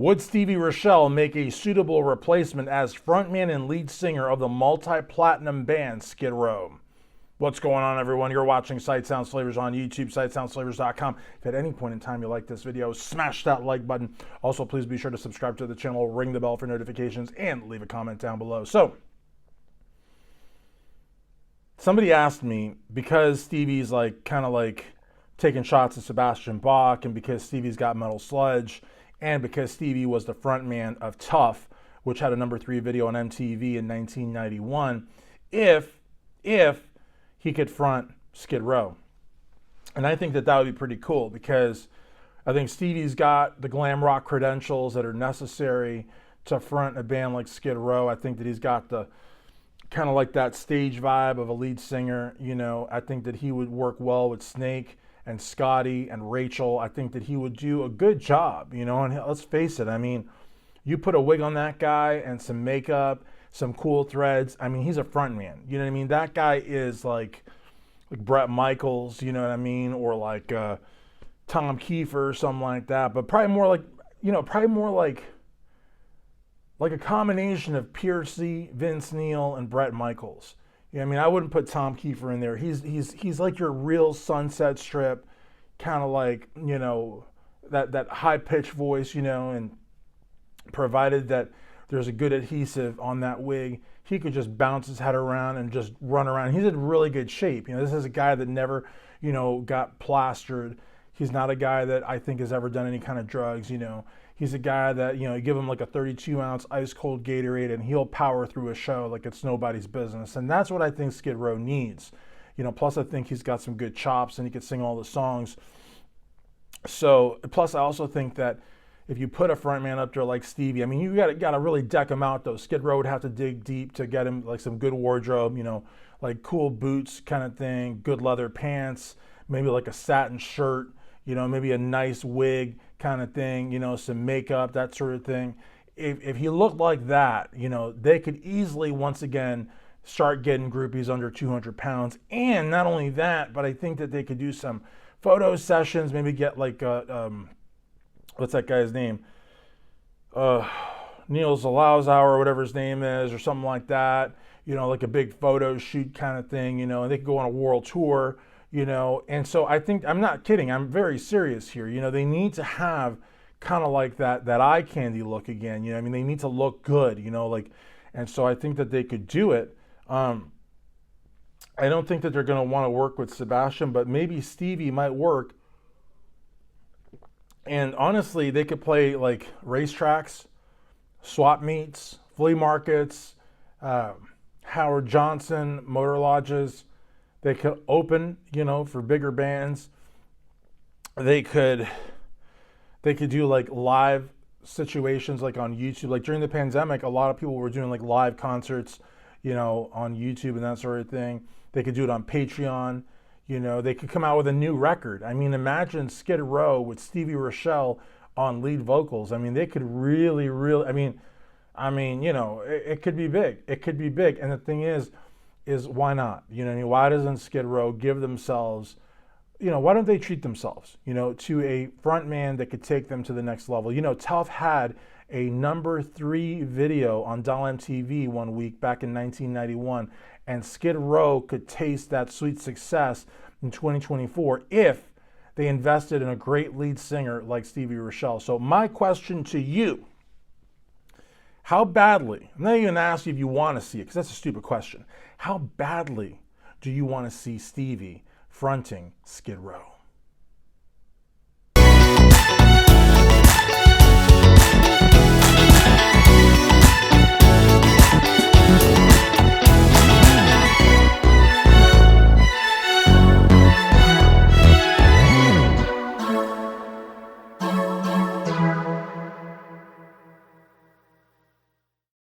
Would Stevie Rachelle make a suitable replacement as frontman and lead singer of the multi-platinum band Skid Row? What's going on, everyone? You're watching Sight Sounds Flavors on YouTube, sightsoundsflavors.com. If at any point in time you like this video, smash that like button. Also, please be sure to subscribe to the channel, ring the bell for notifications, and leave a comment down below. So, somebody asked me, because Stevie's kind of taking shots at Sebastian Bach, and because Stevie's got Metal Sludge, and because Stevie was the frontman of Tough, which had a #3 video on MTV in 1991, if he could front Skid Row. And I think that would be pretty cool, because I think Stevie's got the glam rock credentials that are necessary to front a band like Skid Row. I think that he's got the kind of like that stage vibe of a lead singer. You know, I think that he would work well with Snake and SKID and Rachelle. I think that he would do a good job, you know, and let's face it, I mean, you put a wig on that guy and some makeup, some cool threads, I mean, he's a front man, you know what I mean? That guy is like Bret Michaels, you know what I mean? Or like Tom Kiefer or something like that, but probably more like, you know, like a combination of Piercy, Vince Neil, and Bret Michaels. You know, I mean, I wouldn't put Tom Kiefer in there. He's like your real Sunset Strip, kind of like, you know, that high-pitched voice, you know, and provided that there's a good adhesive on that wig, he could just bounce his head around and just run around. He's in really good shape. You know, this is a guy that never, you know, got plastered. He's not a guy that I think has ever done any kind of drugs, you know. He's a guy that, you know, you give him like a 32-ounce ice-cold Gatorade and he'll power through a show like it's nobody's business. And that's what I think Skid Row needs. You know, plus I think he's got some good chops and he can sing all the songs. So, plus I also think that if you put a frontman up there like Stevie, I mean, you got to really deck him out, though. Skid Row would have to dig deep to get him like some good wardrobe, you know, like cool boots kind of thing, good leather pants, maybe like a satin shirt, you know, maybe a nice wig kind of thing, you know, some makeup, that sort of thing. If he looked like that, you know, they could easily, once again, start getting groupies under 200 pounds. And not only that, but I think that they could do some photo sessions, maybe get like, what's that guy's name? Neil Zalauzow or whatever his name is, or something like that. You know, like a big photo shoot kind of thing, you know, and they could go on a world tour. You know, and so I think, I'm not kidding, I'm very serious here. You know, they need to have kind of like that eye candy look again. You know, I mean, they need to look good, you know, like, and so I think that they could do it. I don't think that they're going to want to work with Sebastian, but maybe Stevie might work. And honestly, they could play like racetracks, swap meets, flea markets, Howard Johnson, motor lodges. They could open, you know, for bigger bands. They could do like live situations like on YouTube. Like during the pandemic, a lot of people were doing like live concerts, you know, on YouTube and that sort of thing. They could do it on Patreon. You know, they could come out with a new record. I mean, imagine Skid Row with Stevie Rachelle on lead vocals. I mean, they could really, I mean, you know, it could be big. It could be big. And the thing is why not? You know, why doesn't Skid Row give themselves, you know, why don't they treat themselves, you know, to a front man that could take them to the next level? You know, Tough had a #3 video on Doll MTV one week back in 1991, and Skid Row could taste that sweet success in 2024 if they invested in a great lead singer like Stevie Rachelle. So my question to you, how badly, I'm not even going to ask you if you want to see it, because that's a stupid question. How badly do you want to see Stevie fronting Skid Row?